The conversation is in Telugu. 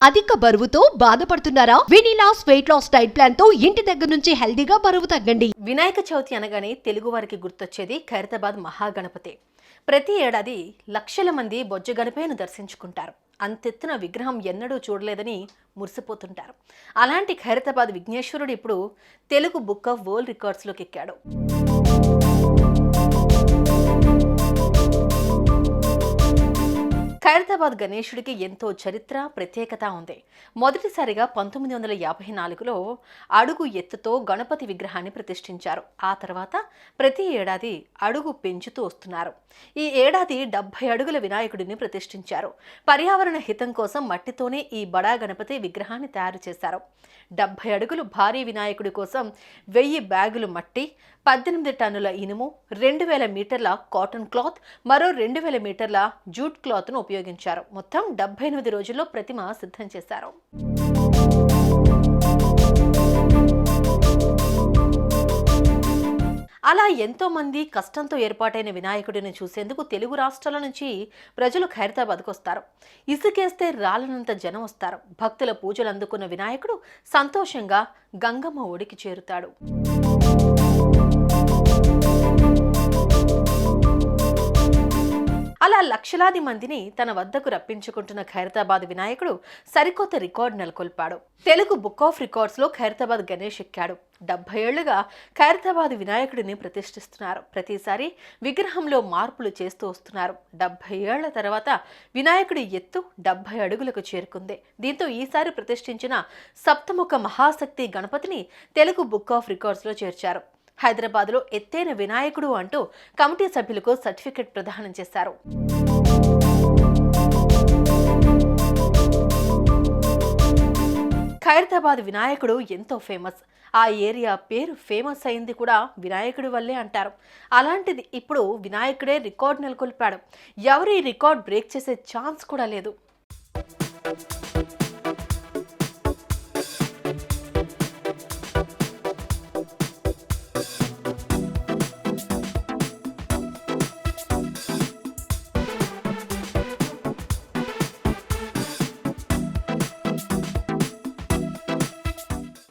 అధిక బరువుతో బాధపడుతున్నారా? వినీలాస్ వెయిట్ లాస్ డైట్ ప్లాన్ తో ఇంటి దగ్గర నుంచి హెల్దీగా బరువు తగ్గండి. వినాయక చవితి అనగానే తెలుగు వారికి గుర్తొచ్చేది ఖైరతాబాద్ మహాగణపతి. ప్రతి ఏడాది లక్షల మంది బొజ్జ గణపయ్యను దర్శించుకుంటారు. అంతెత్తున విగ్రహం ఎన్నడూ చూడలేదని మురిసిపోతుంటారు. అలాంటి ఖైరతాబాద్ విఘ్నేశ్వరుడు ఇప్పుడు తెలుగు బుక్ ఆఫ్ వరల్డ్ రికార్డ్స్లోకి ఎక్కాడు. ఖైరతాబాద్ గణేశుడికి ఎంతో చరిత్ర ప్రత్యేకత ఉంది. మొదటిసారిగా 1954లో అడుగు ఎత్తుతో గణపతి విగ్రహాన్ని ప్రతిష్ఠించారు. ఆ తర్వాత ప్రతి ఏడాది అడుగు పెంచుతూ వస్తున్నారు. ఈ ఏడాది 70 అడుగుల వినాయకుడిని ప్రతిష్ఠించారు. పర్యావరణ హితం కోసం మట్టితోనే ఈ బడా గణపతి విగ్రహాన్ని తయారు చేశారు. 70 అడుగులు భారీ వినాయకుడి కోసం 1000 బ్యాగులు మట్టి, 18 టన్నుల ఇనుము, 2000 మీటర్ల కాటన్ క్లాత్, మరో 2000 మీటర్ల జూట్ క్లాత్ను ఉపయోగించారు. మొత్తం 78 రోజుల్లో ప్రతిమ సిద్ధం చేశారు. అలా ఎంతో మంది కష్టంతో ఏర్పాటైన వినాయకుడిని చూసేందుకు తెలుగు రాష్ట్రాల నుంచి ప్రజలు ఖైరతాబాద్కు వస్తారు. ఇసుకేస్తే రాలనంత జనం వస్తారు. భక్తుల పూజలు అందుకున్న వినాయకుడు సంతోషంగా గంగమ్మ ఒడికి చేరుతాడు. అలా లక్షలాది మందిని తన వద్దకు రప్పించుకుంటున్న ఖైరతాబాద్ వినాయకుడు సరికొత్త రికార్డు నెలకొల్పాడు. తెలుగు బుక్ ఆఫ్ రికార్డ్స్లో ఖైరతాబాద్ గణేష్ ఎక్కాడు. 70 ఏళ్లుగా ఖైరతాబాద్ వినాయకుడిని ప్రతిష్ఠిస్తున్నారు. ప్రతిసారి విగ్రహంలో మార్పులు చేస్తూ వస్తున్నారు. 70 ఏళ్ల తర్వాత వినాయకుడి ఎత్తు 70 అడుగులకు చేరుకుంది. దీంతో ఈసారి ప్రతిష్ఠించిన సప్తముఖ మహాశక్తి గణపతిని తెలుగు బుక్ ఆఫ్ రికార్డ్స్లో చేర్చారు. హైదరాబాద్లో ఎత్తైన వినాయకుడు అంటూ కమిటీ సభ్యులకు సర్టిఫికెట్ ప్రదానం చేశారు. ఖైరతాబాద్ వినాయకుడు ఎంతో ఫేమస్. ఆ ఏరియా పేరు ఫేమస్ అయింది కూడా వినాయకుడి వల్లే అంటారు. అలాంటిది ఇప్పుడు వినాయకుడే రికార్డు నెలకొల్పాడు. ఎవరు ఈ రికార్డ్ బ్రేక్ చేసే ఛాన్స్ కూడా లేదు.